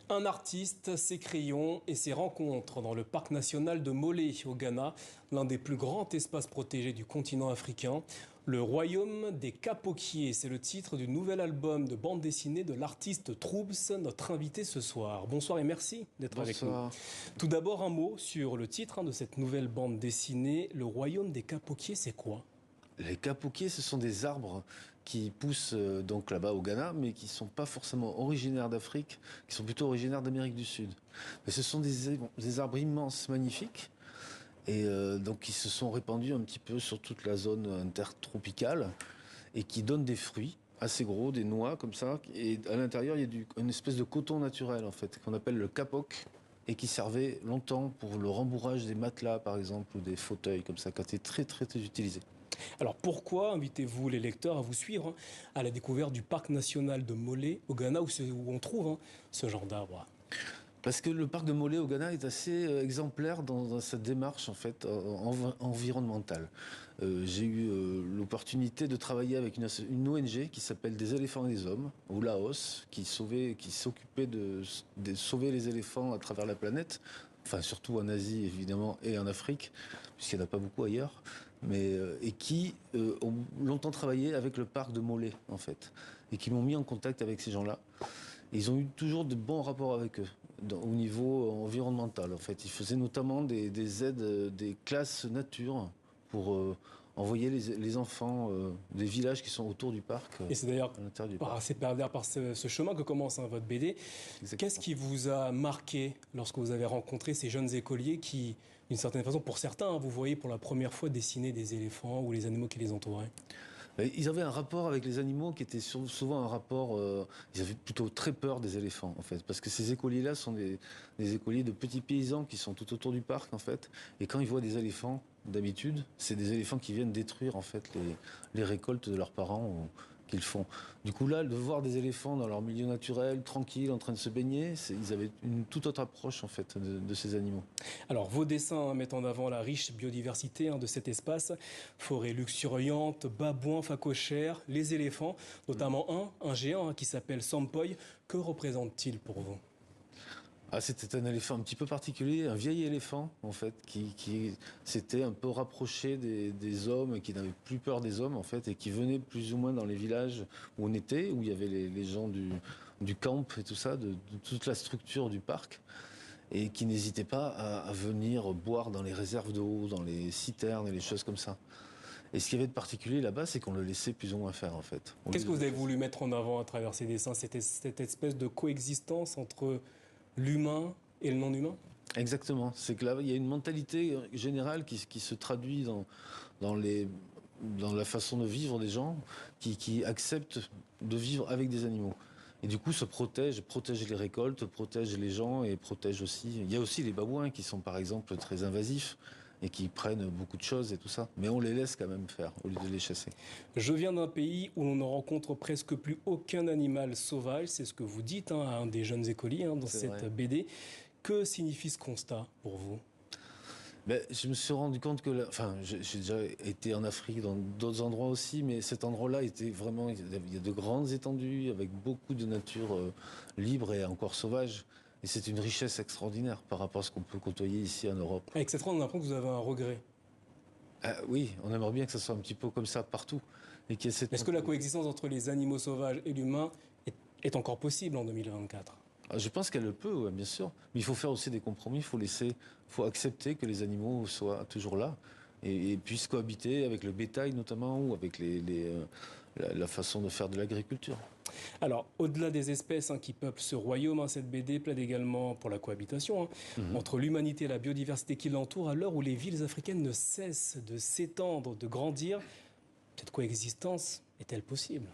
Un artiste, ses crayons et ses rencontres dans le parc national de Molé au Ghana, l'un des plus grands espaces protégés du continent africain. Le royaume des Kapokiers, c'est le titre du nouvel album de bande dessinée de l'artiste Troubs, notre invité ce soir. Bonsoir et merci d'être avec nous. Tout d'abord un mot sur le titre de cette nouvelle bande dessinée. Le royaume des Kapokiers, c'est quoi ? Les kapokiers, ce sont des arbres qui poussent donc là-bas au Ghana, mais qui ne sont pas forcément originaires d'Afrique, qui sont plutôt originaires d'Amérique du Sud. Mais ce sont des arbres immenses, magnifiques, et donc qui se sont répandus un petit peu sur toute la zone intertropicale, et qui donnent des fruits assez gros, des noix comme ça, et à l'intérieur, il y a une espèce de coton naturel, en fait, qu'on appelle le kapok, et qui servait longtemps pour le rembourrage des matelas, par exemple, ou des fauteuils, comme ça, qui a été très, très, très utilisé. Alors pourquoi invitez-vous les lecteurs à vous suivre à la découverte du parc national de Molé au Ghana où on trouve ce genre d'arbre ? Parce que le parc de Molé au Ghana est assez exemplaire dans sa démarche en fait environnementale. J'ai eu l'opportunité de travailler avec une ONG qui s'appelle Des éléphants et des hommes au Laos, qui s'occupait de sauver les éléphants à travers la planète. Enfin, surtout en Asie, évidemment, et en Afrique, puisqu'il n'y en a pas beaucoup ailleurs, et qui ont longtemps travaillé avec le parc de Molé, en fait, et qui m'ont mis en contact avec ces gens-là. Et ils ont eu toujours de bons rapports avec eux, au niveau environnemental, en fait. Ils faisaient notamment des aides, des classes nature, pour envoyer les enfants des villages qui sont autour du parc, Et c'est d'ailleurs à l'intérieur du parc. par ce chemin que commence votre BD. Exactement. Qu'est-ce qui vous a marqué lorsque vous avez rencontré ces jeunes écoliers qui, d'une certaine façon, pour certains, vous voyez pour la première fois dessiner des éléphants ou les animaux qui les entouraient ? Ils avaient un rapport avec les animaux qui était souvent un rapport... ils avaient plutôt très peur des éléphants, en fait. Parce que ces écoliers-là sont des écoliers de petits paysans qui sont tout autour du parc, en fait. Et quand ils voient des éléphants, d'habitude, c'est des éléphants qui viennent détruire, en fait, les récoltes de leurs parents qu'ils font. Du coup, là, de voir des éléphants dans leur milieu naturel, tranquilles, en train de se baigner, ils avaient une toute autre approche, en fait, de ces animaux. Alors, vos dessins mettent en avant la riche biodiversité de cet espace. Forêts luxuriantes, babouins, phacochères, les éléphants, notamment un géant qui s'appelle Sampoy. Que représente-t-il pour vous ? Ah, c'était un éléphant un petit peu particulier, un vieil éléphant, en fait, qui s'était un peu rapproché des hommes, et qui n'avait plus peur des hommes, en fait, et qui venait plus ou moins dans les villages où on était, où il y avait les gens du camp et tout ça, de toute la structure du parc, et qui n'hésitait pas à venir boire dans les réserves d'eau, dans les citernes et les choses comme ça. Et ce qu'il y avait de particulier là-bas, c'est qu'on le laissait plus ou moins faire, en fait. Qu'est-ce que vous avez voulu mettre en avant à travers ces dessins ? C'était cette espèce de coexistence entre l'humain et le non-humain ? Exactement. C'est que là, il y a une mentalité générale qui se traduit dans la façon de vivre des gens qui acceptent de vivre avec des animaux. Et du coup, se protège les récoltes, protège les gens et protège aussi... Il y a aussi les babouins qui sont, par exemple, très invasifs et qui prennent beaucoup de choses et tout ça. Mais on les laisse quand même faire, au lieu de les chasser. Je viens d'un pays où l'on ne rencontre presque plus aucun animal sauvage. C'est ce que vous dites à un des jeunes écoliers dans cette BD. Que signifie ce constat pour vous ? Ben, je me suis rendu compte que... j'ai déjà été en Afrique, dans d'autres endroits aussi, mais cet endroit-là était vraiment... Il y a de grandes étendues, avec beaucoup de nature libre et encore sauvage. Et c'est une richesse extraordinaire par rapport à ce qu'on peut côtoyer ici en Europe. Avec cette phrase, on a l'impression que vous avez un regret. Oui, on aimerait bien que ça soit un petit peu comme ça partout. Est-ce que la coexistence entre les animaux sauvages et l'humain est encore possible en 2024 ? Je pense qu'elle le peut, ouais, bien sûr. Mais il faut faire aussi des compromis. Il faut accepter que les animaux soient toujours là et puissent cohabiter avec le bétail notamment ou avec la façon de faire de l'agriculture. Alors, au-delà des espèces qui peuplent ce royaume, cette BD plaide également pour la cohabitation entre l'humanité et la biodiversité qui l'entoure, à l'heure où les villes africaines ne cessent de s'étendre, de grandir. Cette coexistence est-elle possible ?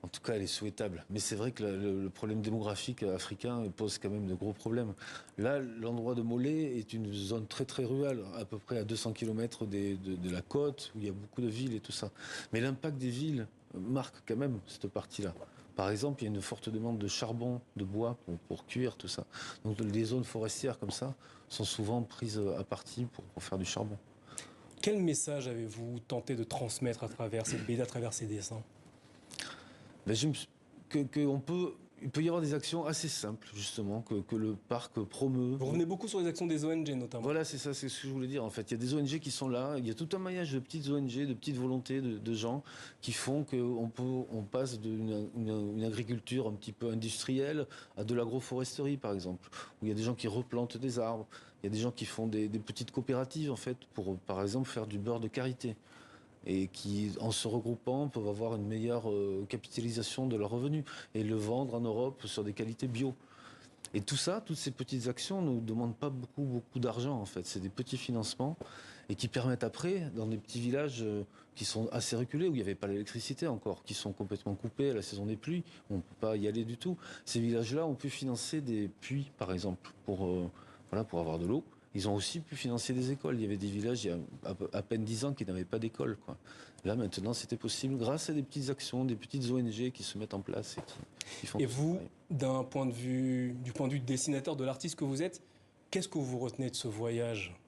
En tout cas, elle est souhaitable. Mais c'est vrai que le problème démographique africain pose quand même de gros problèmes. Là, l'endroit de Molé est une zone très très rurale, à peu près à 200 km de la côte, où il y a beaucoup de villes et tout ça. Mais l'impact des villes marque quand même cette partie-là. Par exemple, il y a une forte demande de charbon, de bois pour cuire, tout ça. Donc les zones forestières comme ça sont souvent prises à partie pour faire du charbon. Quel message avez-vous tenté de transmettre à travers cette BD, à travers ces dessins ? Ben, qu'on peut Il peut y avoir des actions assez simples, justement, que le parc promeut. Vous revenez beaucoup sur les actions des ONG notamment. Voilà, c'est ça, c'est ce que je voulais dire. En fait, il y a des ONG qui sont là, il y a tout un maillage de petites ONG, de petites volontés de gens qui font on passe d'une agriculture un petit peu industrielle à de l'agroforesterie, par exemple, où il y a des gens qui replantent des arbres, il y a des gens qui font des petites coopératives, en fait, pour, par exemple, faire du beurre de karité. Et qui, en se regroupant, peuvent avoir une meilleure capitalisation de leurs revenus et le vendre en Europe sur des qualités bio. Et tout ça, toutes ces petites actions ne nous demandent pas beaucoup d'argent, en fait. C'est des petits financements et qui permettent après, dans des petits villages qui sont assez reculés, où il n'y avait pas l'électricité encore, qui sont complètement coupés à la saison des pluies, où on ne peut pas y aller du tout. Ces villages-là ont pu financer des puits, par exemple, pour avoir de l'eau. Ils ont aussi pu financer des écoles. Il y avait des villages, il y a à peine 10 ans, qui n'avaient pas d'école, quoi. Là, maintenant, c'était possible grâce à des petites actions, des petites ONG qui se mettent en place et qui font. Et vous, du point de vue dessinateur, de l'artiste que vous êtes, qu'est-ce que vous retenez de ce voyage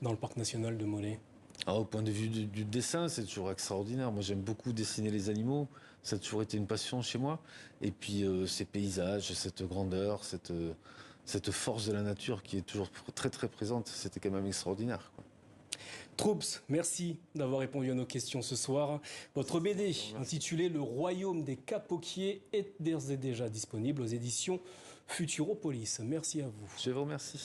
dans le parc national de Molé? Au point de vue du dessin, c'est toujours extraordinaire. Moi, j'aime beaucoup dessiner les animaux. Ça a toujours été une passion chez moi. Et puis, ces paysages, cette grandeur, cette force de la nature qui est toujours très, très présente, c'était quand même extraordinaire, quoi. Troups, merci d'avoir répondu à nos questions ce soir. Votre BD, intitulée Le Royaume des Capoquiers, est d'ores et déjà disponible aux éditions Futuropolis. Merci à vous. Je vous remercie.